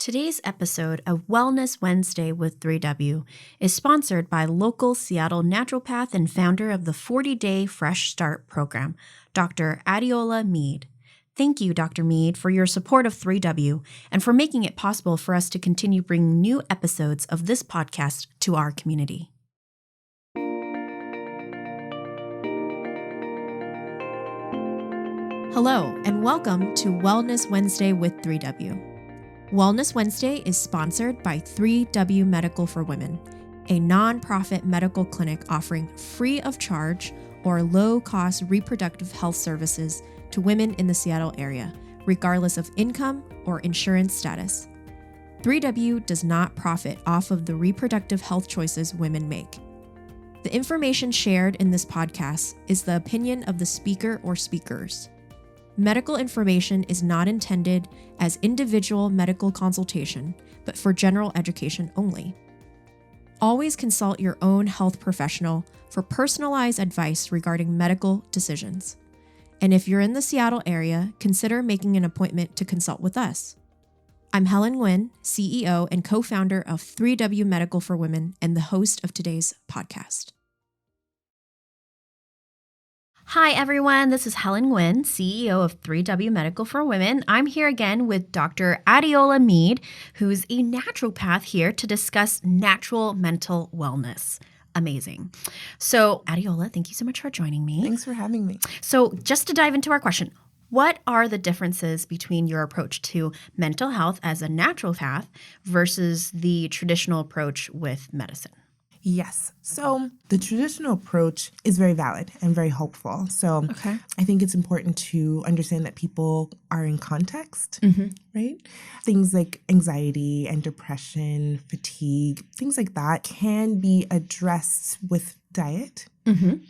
Today's episode of Wellness Wednesday with 3W is sponsored by local Seattle naturopath and founder of the 40-Day Fresh Start program, Dr. Adeola Mead. Thank you, Dr. Mead, for your support of 3W and for making it possible for us to continue bringing new episodes of this podcast to our community. Hello, and welcome to Wellness Wednesday with 3W. Wellness Wednesday is sponsored by 3W Medical for Women, a nonprofit medical clinic offering free of charge or low-cost reproductive health services to women in the Seattle area, regardless of income or insurance status. 3W does not profit off of the reproductive health choices women make. The information shared in this podcast is the opinion of the speaker or speakers. Medical information is not intended as individual medical consultation, but for general education only. Always consult your own health professional for personalized advice regarding medical decisions. And if you're in the Seattle area, consider making an appointment to consult with us. I'm Helen Nguyen, CEO and co-founder of 3W Medical for Women and the host of today's podcast. Hi, everyone. This is Helen Nguyen, CEO of 3W Medical for Women. I'm here again with Dr. Adeola Mead, who's a naturopath here to discuss natural mental wellness. Amazing. So, Adeola, thank you so much for joining me. Thanks for having me. So, just to dive into our question, what are the differences between your approach to mental health as a naturopath versus the traditional approach with medicine? Yes. So the traditional approach is very valid and very hopeful. So I think it's important to understand that people are in context, right? Things like anxiety and depression, fatigue, things like that can be addressed with diet,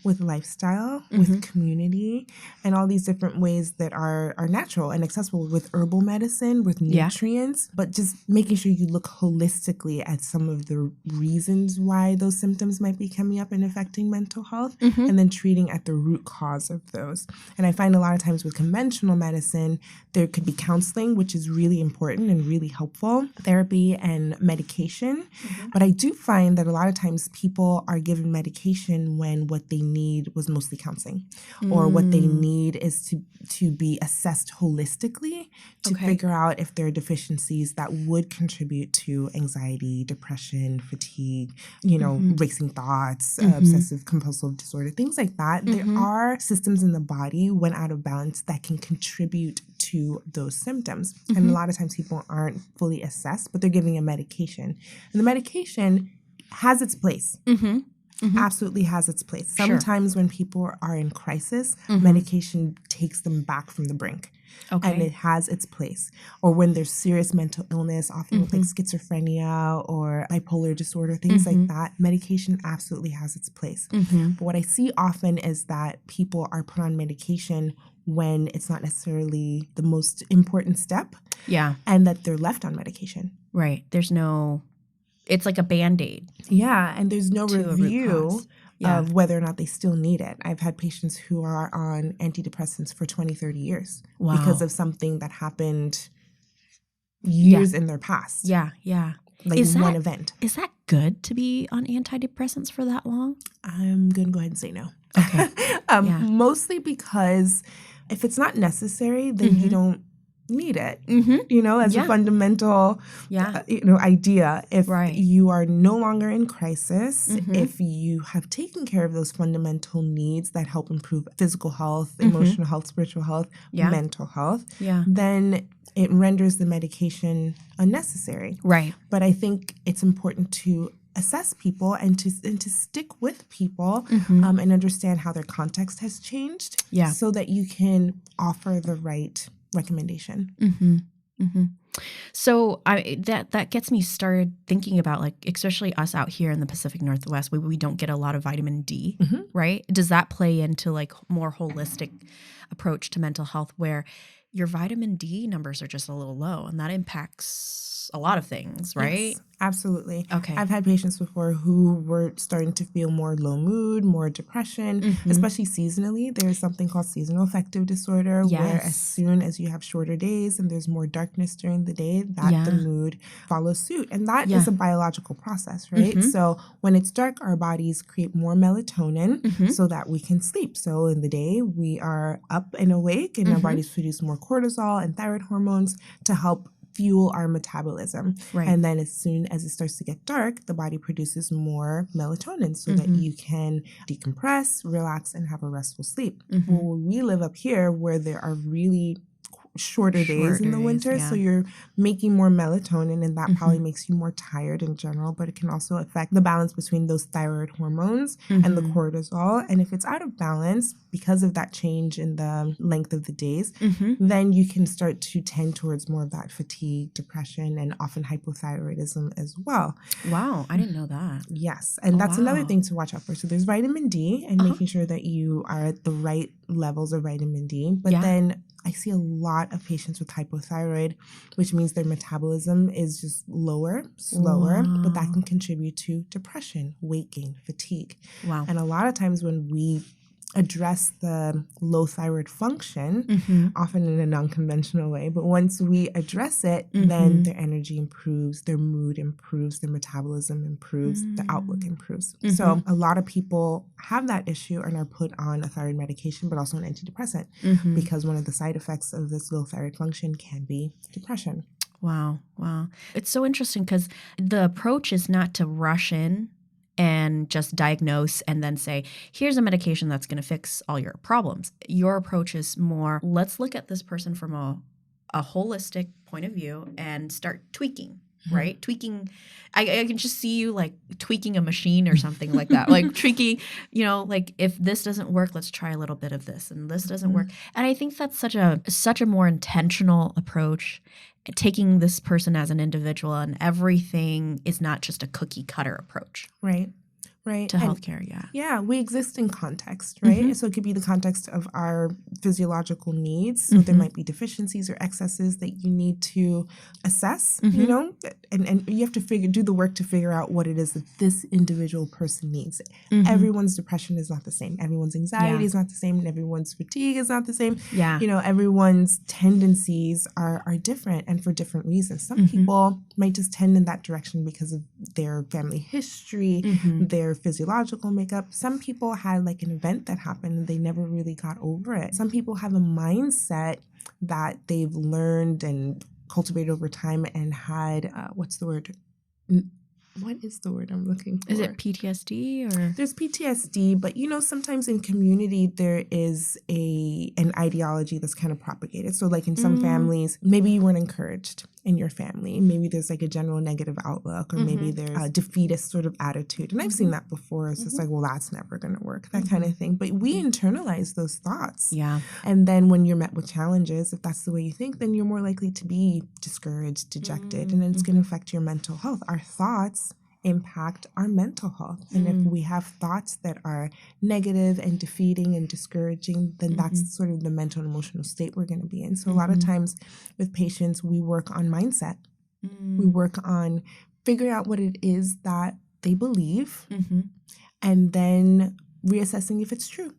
with lifestyle, with community, and all these different ways that are natural and accessible with herbal medicine, with nutrients, but just making sure you look holistically at some of the reasons why those symptoms might be coming up and affecting mental health, and then treating at the root cause of those. And I find a lot of times with conventional medicine, there could be counseling, which is really important and really helpful, therapy and medication. But I do find that a lot of times people are given medication when what they need was mostly counseling, or what they need is to be assessed holistically to figure out if there are deficiencies that would contribute to anxiety, depression, fatigue, racing thoughts, obsessive compulsive disorder, things like that. There are systems in the body when out of balance that can contribute to those symptoms. And a lot of times people aren't fully assessed, but they're giving a medication. And the medication has its place. Absolutely has its place. Sometimes when people are in crisis, medication takes them back from the brink. And it has its place. Or when there's serious mental illness, often with like schizophrenia or bipolar disorder, things like that, medication absolutely has its place. But what I see often is that people are put on medication when it's not necessarily the most important step. And that they're left on medication. Right. It's like a Band-Aid. Yeah, and there's no review of whether or not they still need it. I've had patients who are on antidepressants for 20, 30 years because of something that happened years in their past. Like one event. Is that good to be on antidepressants for that long? I'm going to go ahead and say no. Mostly because if it's not necessary, then you don't need it, as a fundamental, idea. If you are no longer in crisis, if you have taken care of those fundamental needs that help improve physical health, emotional health, spiritual health, mental health, then it renders the medication unnecessary. Right. But I think it's important to assess people and to stick with people and understand how their context has changed so that you can offer the right recommendation. So that gets me started thinking about, like, especially us out here in the Pacific Northwest, where we don't get a lot of vitamin D, right? Does that play into like more holistic approach to mental health where your vitamin D numbers are just a little low, and that impacts across a lot of things, right? Yes, absolutely. Okay. I've had patients before who were starting to feel more low mood, more depression, especially seasonally. There's something called seasonal affective disorder, where as soon as you have shorter days and there's more darkness during the day, that the mood follows suit. And that is a biological process, right? So when it's dark, our bodies create more melatonin so that we can sleep. So in the day, we are up and awake, and our bodies produce more cortisol and thyroid hormones to help fuel our metabolism. Right. And then as soon as it starts to get dark, the body produces more melatonin so that you can decompress, relax, and have a restful sleep. Well, we live up here where there are really shorter days in the winter, so you're making more melatonin, and that probably makes you more tired in general, but it can also affect the balance between those thyroid hormones and the cortisol. And if it's out of balance because of that change in the length of the days, then you can start to tend towards more of that fatigue, depression, and often hypothyroidism as well. Wow, I didn't know that. Yes, and that's another thing to watch out for. So there's vitamin D, and making sure that you are at the right levels of vitamin D, but then I see a lot of patients with hypothyroid, which means their metabolism is just slower, but that can contribute to depression, weight gain, fatigue. Wow. And a lot of times when we address the low thyroid function, often in a non-conventional way, but once we address it, then their energy improves, their mood improves, their metabolism improves, the outlook improves. So a lot of people have that issue and are put on a thyroid medication, but also an antidepressant, because one of the side effects of this low thyroid function can be depression. Wow. It's so interesting because the approach is not to rush in and just diagnose and then say, here's a medication that's going to fix all your problems. Your approach is more, let's look at this person from a holistic point of view and start tweaking, right? Tweaking. I can just see you like tweaking a machine or something like that. Like tweaking, like if this doesn't work, let's try a little bit of this, and this doesn't work. And I think that's such a more intentional approach, taking this person as an individual, and everything is not just a cookie cutter approach. Right. To healthcare, Yeah, we exist in context, right? So it could be the context of our physiological needs. So there might be deficiencies or excesses that you need to assess, and you have to do the work to figure out what it is that this individual person needs. Everyone's depression is not the same. Everyone's anxiety is not the same, and everyone's fatigue is not the same. Yeah. Everyone's tendencies are different and for different reasons. Some people might just tend in that direction because of their family history, their physiological makeup. Some people had like an event that happened and they never really got over it. Some people have a mindset that they've learned and cultivated over time and had, what's the word? What is the word I'm looking for? Is it PTSD or? There's PTSD, but sometimes in community there is an ideology that's kind of propagated. So like in some families, maybe you weren't encouraged in your family. Maybe there's like a general negative outlook, or maybe there's a defeatist sort of attitude. And I've seen that before. It's just like, well, that's never going to work, that kind of thing. But we internalize those thoughts. Yeah. And then when you're met with challenges, if that's the way you think, then you're more likely to be discouraged, dejected, and then it's going to affect your mental health. Our thoughts impact our mental health. And if we have thoughts that are negative and defeating and discouraging, then that's sort of the mental and emotional state we're going to be in. So a lot of times with patients, we work on mindset. We work on figuring out what it is that they believe and then reassessing if it's true.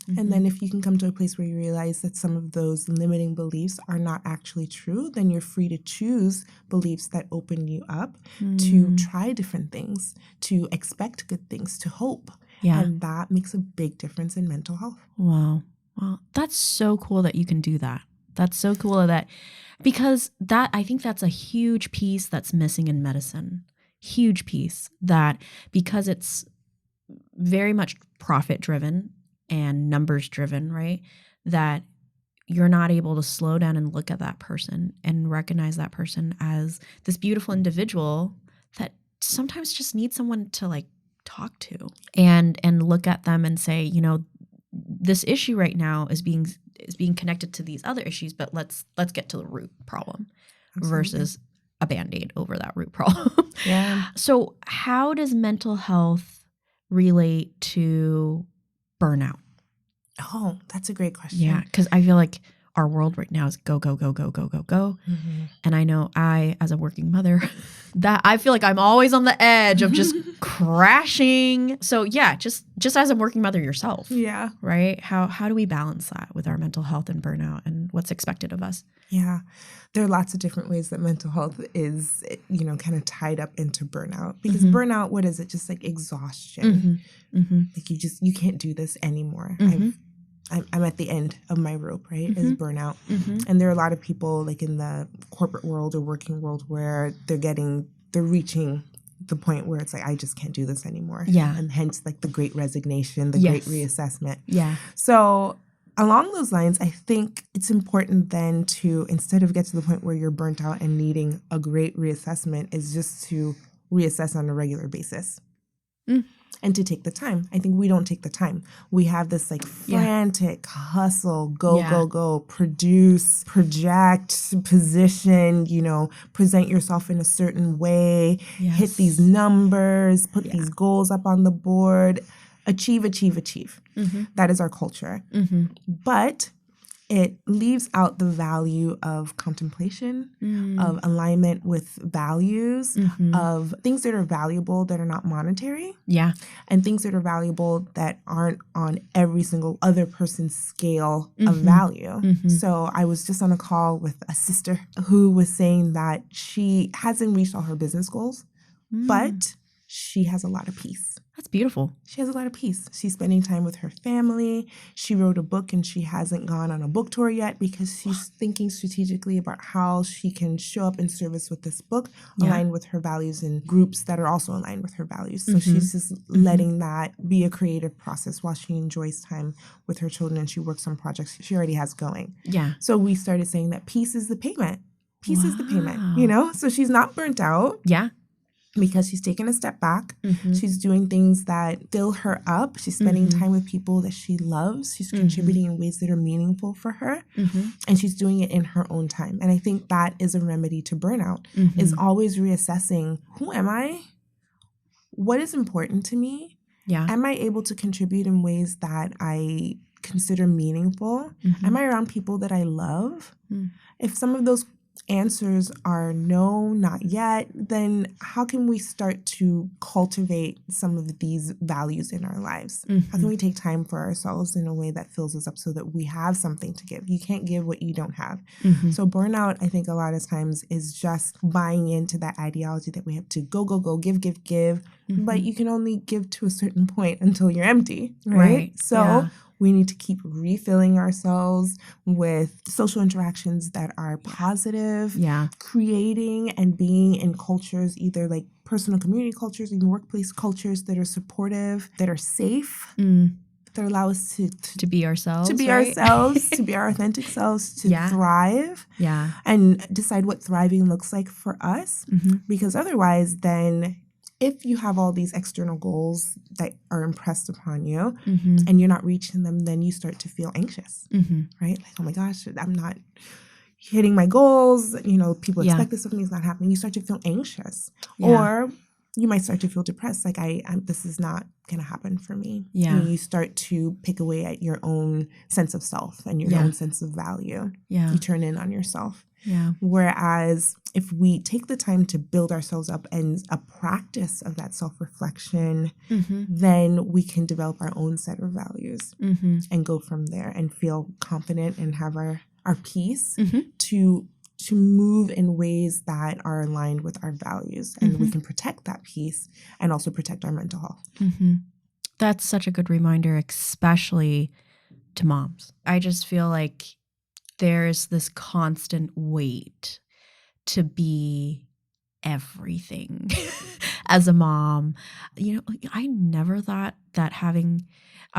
And then if you can come to a place where you realize that some of those limiting beliefs are not actually true, then you're free to choose beliefs that open you up to try different things, to expect good things, to hope. Yeah. And that makes a big difference in mental health. Wow. Well, that's so cool that you can do that. That's so cool because I think that's a huge piece that's missing in medicine. Huge piece that, because it's very much profit driven and numbers driven, right? That you're not able to slow down and look at that person and recognize that person as this beautiful individual that sometimes just needs someone to like talk to and look at them and say, this issue right now is being connected to these other issues, but let's get to the root problem. Absolutely. Versus a Band-Aid over that root problem. Yeah. So how does mental health relate to burnout? Oh, that's a great question. Yeah, because I feel like our world right now is go, go, go, go, go, go, go. Mm-hmm. And I know I, as a working mother, that I feel like I'm always on the edge of just crashing. So yeah, just as a working mother yourself. Yeah. Right? How do we balance that with our mental health and burnout and what's expected of us? Yeah. There are lots of different ways that mental health is, kind of tied up into burnout. Because burnout, what is it? Just like exhaustion. Like you can't do this anymore. I'm at the end of my rope, right? Is burnout. And there are a lot of people like in the corporate world or working world where they're reaching the point where it's like, I just can't do this anymore. Yeah. And hence like the great resignation, the Yes. great reassessment. Yeah. So along those lines, I think it's important then to, instead of get to the point where you're burnt out and needing a great reassessment, is just to reassess on a regular basis. And to take the time. I think we don't take the time. We have this like frantic hustle, go, produce, project, position, present yourself in a certain way, hit these numbers, put these goals up on the board, achieve. That is our culture. But it leaves out the value of contemplation, of alignment with values, of things that are valuable that are not monetary. Yeah. And things that are valuable that aren't on every single other person's scale of value. So I was just on a call with a sister who was saying that she hasn't reached all her business goals, but she has a lot of peace. That's beautiful. She has a lot of peace. She's spending time with her family. She wrote a book and she hasn't gone on a book tour yet because she's thinking strategically about how she can show up in service with this book, aligned with her values and groups that are also aligned with her values. So she's just letting that be a creative process while she enjoys time with her children and she works on projects she already has going. Yeah. So we started saying that peace is the payment. Peace is the payment, So she's not burnt out. Yeah. Because she's taken a step back. She's doing things that fill her up. She's spending time with people that she loves. She's contributing in ways that are meaningful for her. And she's doing it in her own time. And I think that is a remedy to burnout, is always reassessing, who am I? What is important to me? Yeah. Am I able to contribute in ways that I consider meaningful? Am I around people that I love? If some of those answers are no, not yet, then how can we start to cultivate some of these values in our lives? How can we take time for ourselves in a way that fills us up so that we have something to give? You can't give what you don't have. So burnout, I think a lot of times is just buying into that ideology that we have to go, give, but you can only give to a certain point until you're empty, right? So we need to keep refilling ourselves with social interactions that are positive, creating and being in cultures, either like personal community cultures, even workplace cultures that are supportive, that are safe, that allow us to be ourselves, to be ourselves, to be our authentic selves, to thrive, and decide what thriving looks like for us. Because otherwise, then if you have all these external goals that are impressed upon you and you're not reaching them, then you start to feel anxious, right? Like, oh my gosh, I'm not hitting my goals. People expect this of me. It's not happening. You start to feel anxious. Or you might start to feel depressed. Like, this is not going to happen for me. And you start to pick away at your own sense of self and your own sense of value. You turn in on yourself. Whereas if we take the time to build ourselves up and a practice of that self-reflection, then we can develop our own set of values and go from there and feel confident and have our peace to move in ways that are aligned with our values. And we can protect that peace and also protect our mental health. That's such a good reminder, especially to moms. I just feel like there's this constant weight to be everything as a mom. I never thought that having,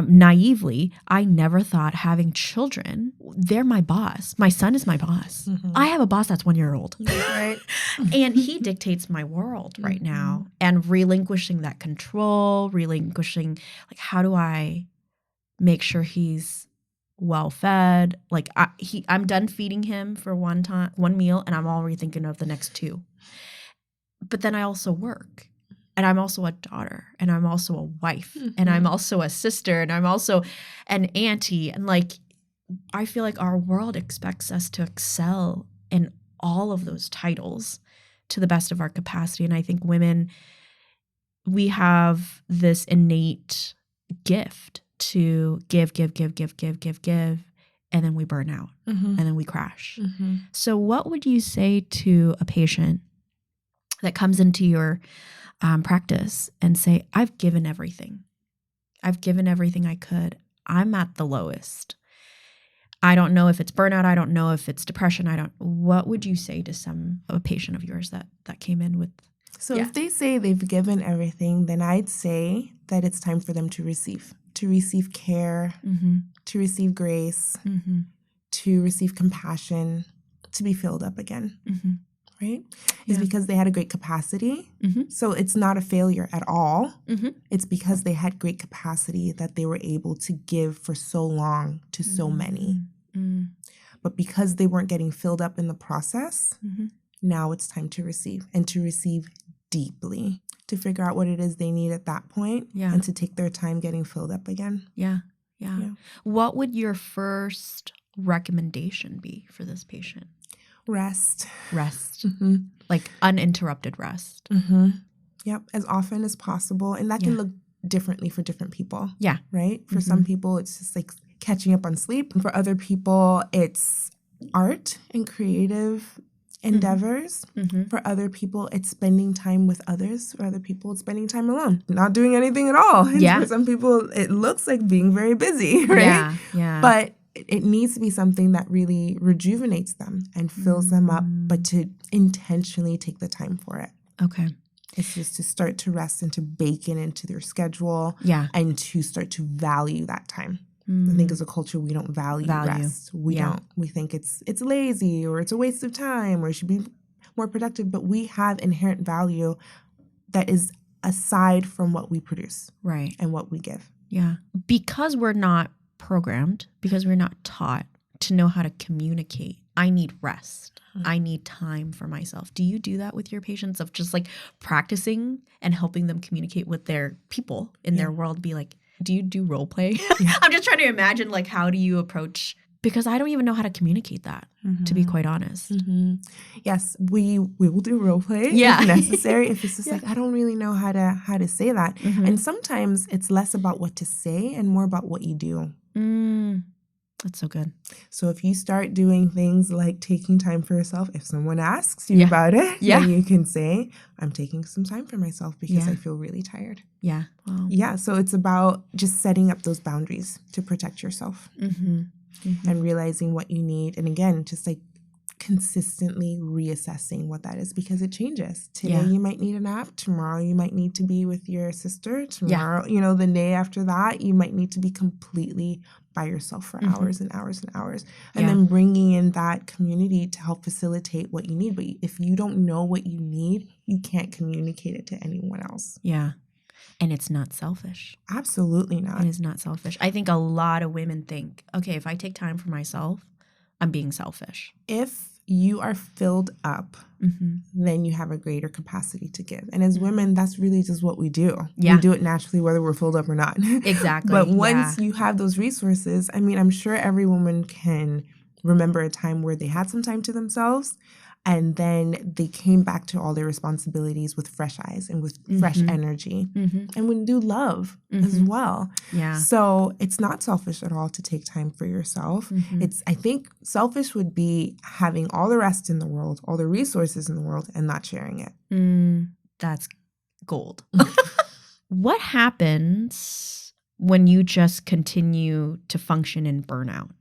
naively, I never thought having children, they're my boss. My son is my boss. I have a boss that's 1 year old. Right. And he dictates my world right now. And relinquishing that control, like, how do I make sure he's well fed? Like, I'm done feeding him for one meal, and I'm already thinking of the next two. But then I also work, and I'm also a daughter, and I'm also a wife, and I'm also a sister, and I'm also an auntie, and like, I feel like our world expects us to excel in all of those titles to the best of our capacity. And I think women, we have this innate gift to give, and then we burn out and then we crash. So what would you say to a patient that comes into your practice and say, I've given everything. I've given everything I could. I'm at the lowest. I don't know if it's burnout. I don't know if it's depression. What would you say to a patient of yours that came in with? So if they say they've given everything, then I'd say that it's time for them to receive care, to receive grace, to receive compassion, to be filled up again. Right? Is because they had a great capacity. So it's not a failure at all. It's because they had great capacity that they were able to give for so long to so many. But because they weren't getting filled up in the process, now it's time to receive, and to receive deeply, to figure out what it is they need at that point, and to take their time getting filled up again. Yeah. What would your first recommendation be for this patient? Rest. Like uninterrupted rest. Yep, as often as possible. And that can look differently for different people. Yeah. Right? For some people, it's just like catching up on sleep. And for other people, it's art and creative endeavors. For other people, it's spending time with others. For other people, it's spending time alone, not doing anything at all. And for some people, it looks like being very busy, right? Yeah. But it needs to be something that really rejuvenates them and fills them up, but to intentionally take the time for it. Okay. It's just to start to rest and to bake it into their schedule, and to start to value that time. I think as a culture, we don't value rest. We don't. We think it's lazy, or it's a waste of time, or it should be more productive. But we have inherent value that is aside from what we produce, right, and what we give. Yeah, because we're not programmed, because we're not taught to know how to communicate. I need rest. I need time for myself. Do you do that with your patients, of just like practicing and helping them communicate with their people in their world? Be like, do you do role play? I'm just trying to imagine, like, how do you approach, because I don't even know how to communicate that, to be quite honest. Yes, we will do role play if necessary. If it's just like, I don't really know how to say that. And sometimes it's less about what to say and more about what you do. That's so good. So if you start doing things like taking time for yourself, if someone asks you about it, then you can say, I'm taking some time for myself because I feel really tired. Yeah. Wow. Yeah. So it's about just setting up those boundaries to protect yourself and realizing what you need. And again, just like consistently reassessing what that is, because it changes. Today you might need a nap. Tomorrow you might need to be with your sister. Tomorrow, the day after that, you might need to be completely by yourself for hours and hours and hours. And then bringing in that community to help facilitate what you need. But if you don't know what you need, you can't communicate it to anyone else. Yeah. And it's not selfish. Absolutely not. It is not selfish. I think a lot of women think, okay, if I take time for myself, I'm being selfish. If you are filled up, then you have a greater capacity to give. And as women, that's really just what we do. We do it naturally, whether we're filled up or not. Exactly. But once you have those resources, I mean, I'm sure every woman can remember a time where they had some time to themselves, and then they came back to all their responsibilities with fresh eyes and with fresh energy, and with new love as well. Yeah. So it's not selfish at all to take time for yourself. I think selfish would be having all the rest in the world, all the resources in the world, and not sharing it. That's gold. What happens when you just continue to function in burnout?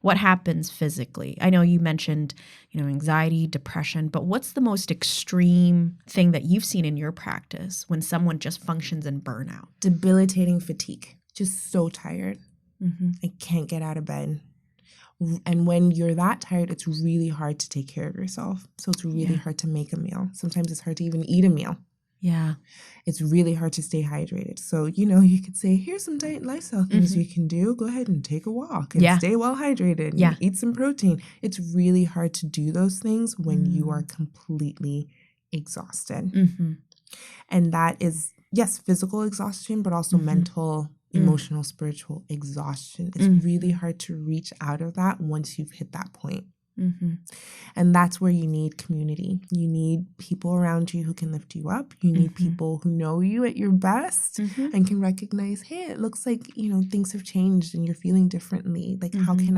What happens physically? I know you mentioned, anxiety, depression, but what's the most extreme thing that you've seen in your practice when someone just functions in burnout? Debilitating fatigue. Just so tired. I can't get out of bed. And when you're that tired, it's really hard to take care of yourself. So it's really hard to make a meal. Sometimes it's hard to even eat a meal. Yeah. It's really hard to stay hydrated. So, you could say, here's some diet and lifestyle things you can do. Go ahead and take a walk and stay well hydrated and eat some protein. It's really hard to do those things when you are completely exhausted. And that is, yes, physical exhaustion, but also mental emotional, spiritual exhaustion. It's really hard to reach out of that once you've hit that point. And that's where you need community. You need people around you who can lift you up. You need people who know you at your best and can recognize, hey, it looks like, things have changed and you're feeling differently. Like, how can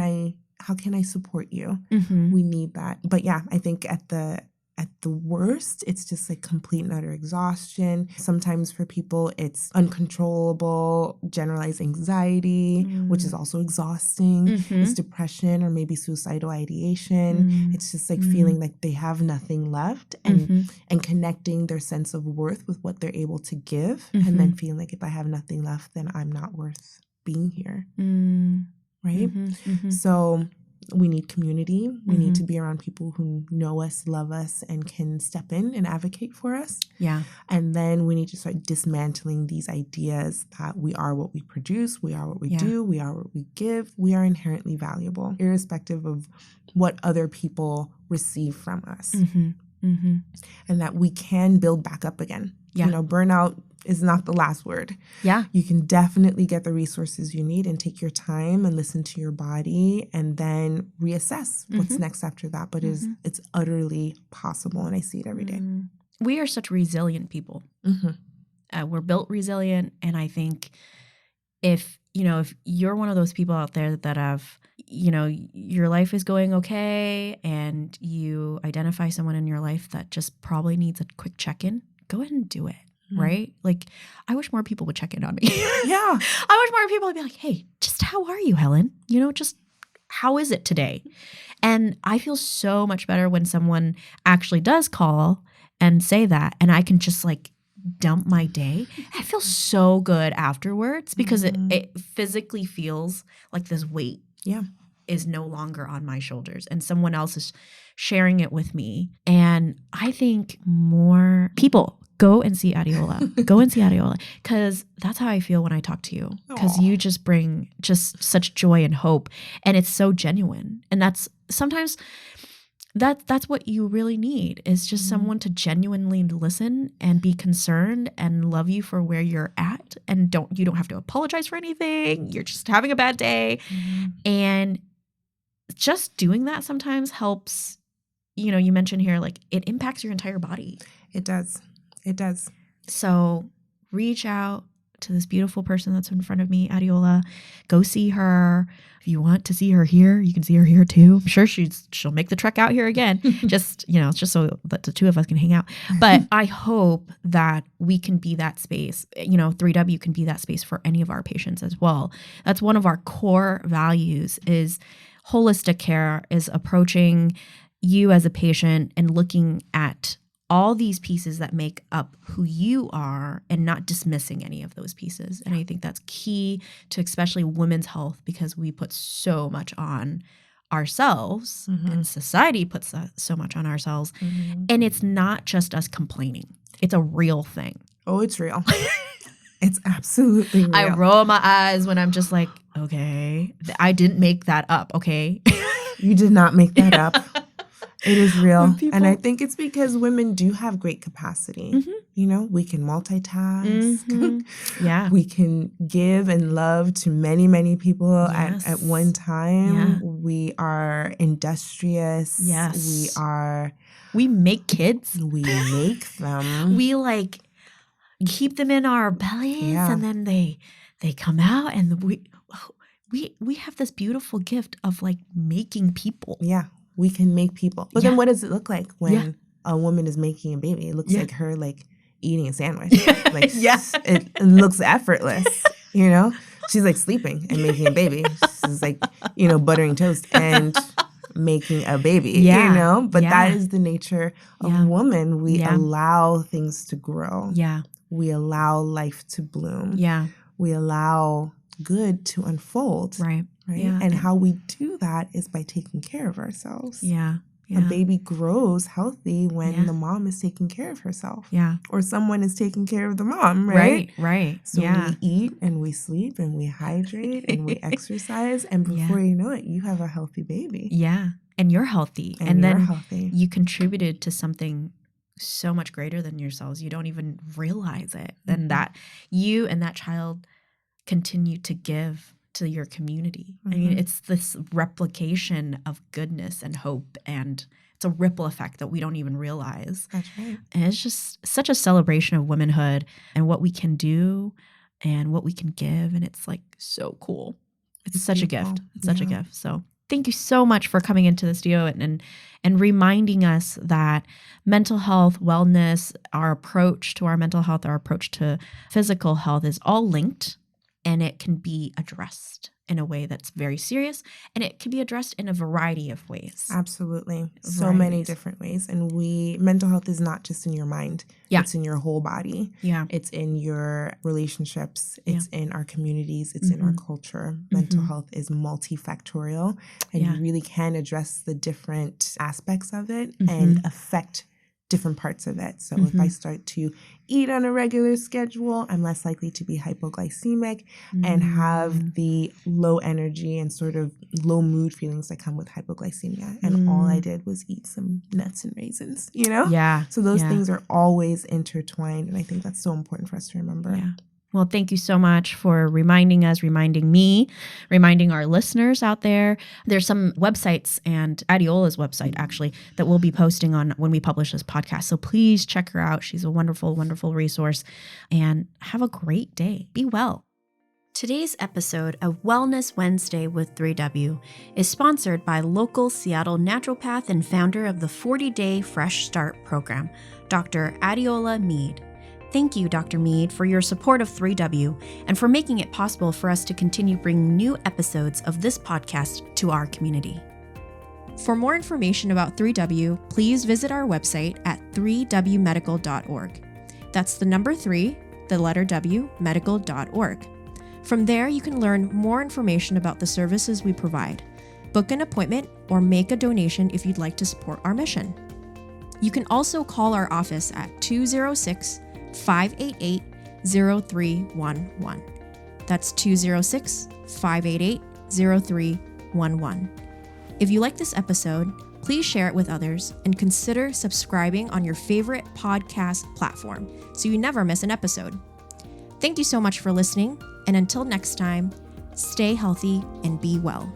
I support you? We need that. But yeah, I think at the worst, it's just like complete and utter exhaustion. Sometimes for people, it's uncontrollable generalized anxiety, which is also exhausting. It's depression or maybe suicidal ideation. It's just like feeling like they have nothing left and connecting their sense of worth with what they're able to give. And then feeling like if I have nothing left, then I'm not worth being here. Right? So we need community. We need to be around people who know us, love us, and can step in and advocate for us. Yeah. And then we need to start dismantling these ideas that we are what we produce, we are what we do, we are what we give. We are inherently valuable, irrespective of what other people receive from us. And that we can build back up again. Burnout is not the last word. Yeah. You can definitely get the resources you need and take your time and listen to your body and then reassess what's next after that. But it's utterly possible, and I see it every day. We are such resilient people. We're built resilient, and I think if you're one of those people out there that have, your life is going okay and you identify someone in your life that just probably needs a quick check-in, go ahead and do it. Right? Like, I wish more people would check in on me. Yeah. I wish more people would be like, hey, just how are you, Helen? Just how is it today? And I feel so much better when someone actually does call and say that, and I can just like dump my day. I feel so good afterwards because it physically feels like this weight is no longer on my shoulders and someone else is sharing it with me. And I think more people go and see Adeola. Go and see Adeola, because that's how I feel when I talk to you, because you just bring just such joy and hope, and it's so genuine. And that's sometimes that's what you really need, is just someone to genuinely listen and be concerned and love you for where you're at, and you don't have to apologize for anything. You're just having a bad day. And just doing that sometimes helps. You mentioned here, like, it impacts your entire body. It does. It does. So reach out to this beautiful person that's in front of me, Adeola. Go see her. If you want to see her here, you can see her here too. I'm sure she'll make the trek out here again. just so that the two of us can hang out. But I hope that we can be that space. 3W can be that space for any of our patients as well. That's one of our core values, is holistic care, is approaching you as a patient and looking at all these pieces that make up who you are and not dismissing any of those pieces. And I think that's key to especially women's health, because we put so much on ourselves and society puts so much on ourselves. And it's not just us complaining. It's a real thing. Oh, it's real. It's absolutely real. I roll my eyes when I'm just like, okay, I didn't make that up, okay? You did not make that up. It is real. And I think it's because women do have great capacity. We can multitask. Yeah. We can give and love to many, many people at one time. Yeah. We are industrious. Yes. We make kids. We make them. We keep them in our bellies, and then they come out, and we have this beautiful gift of making people. Yeah. We can make people. But then what does it look like when a woman is making a baby? It looks like her eating a sandwich. It looks effortless, She's sleeping and making a baby. She's buttering toast and making a baby, But that is the nature of woman. We allow things to grow. Yeah. We allow life to bloom. Yeah. We allow good to unfold. Right. Yeah. And how we do that is by taking care of ourselves. Yeah. A baby grows healthy when the mom is taking care of herself. Yeah. Or someone is taking care of the mom, right? Right. So we eat and we sleep and we hydrate and we exercise. And before you know it, you have a healthy baby. Yeah. And you're healthy. And then healthy. You contributed to something so much greater than yourselves. You don't even realize it. And that you and that child continue to give to your community. I mean, it's this replication of goodness and hope, and it's a ripple effect that we don't even realize. That's right. And it's just such a celebration of womanhood and what we can do and what we can give. And it's like so cool. It's such beautiful. A gift. It's such a gift. So thank you so much for coming into the studio and reminding us that mental health, wellness, our approach to our mental health, our approach to physical health is all linked, and it can be addressed in a way that's very serious, and it can be addressed in a variety of ways. Absolutely. So many different ways. And mental health is not just in your mind. Yeah. It's in your whole body. Yeah. It's in your relationships. It's in our communities. It's in our culture. Mental health is multifactorial, and you really can address the different aspects of it and affect different parts of it. So if I start to eat on a regular schedule, I'm less likely to be hypoglycemic and have the low energy and sort of low mood feelings that come with hypoglycemia. And all I did was eat some nuts and raisins, you know? Yeah. So those things are always intertwined. And I think that's so important for us to remember. Yeah. Well, thank you so much for reminding us, reminding me, reminding our listeners out there. There's some websites, and Adeola's website, actually, that we'll be posting on when we publish this podcast. So please check her out. She's a wonderful, wonderful resource. And have a great day. Be well. Today's episode of Wellness Wednesday with 3W is sponsored by local Seattle naturopath and founder of the 40-Day Fresh Start program, Dr. Adeola Mead. Thank you, Dr. Mead, for your support of 3W and for making it possible for us to continue bringing new episodes of this podcast to our community. For more information about 3W, please visit our website at 3wmedical.org. That's the number 3, the letter W, medical.org. From there, you can learn more information about the services we provide, book an appointment, or make a donation if you'd like to support our mission. You can also call our office at 206-588-0311. That's 206-588-0311. If you like this episode, please share it with others and consider subscribing on your favorite podcast platform so you never miss an episode. Thank you so much for listening, and until next time, stay healthy and be well.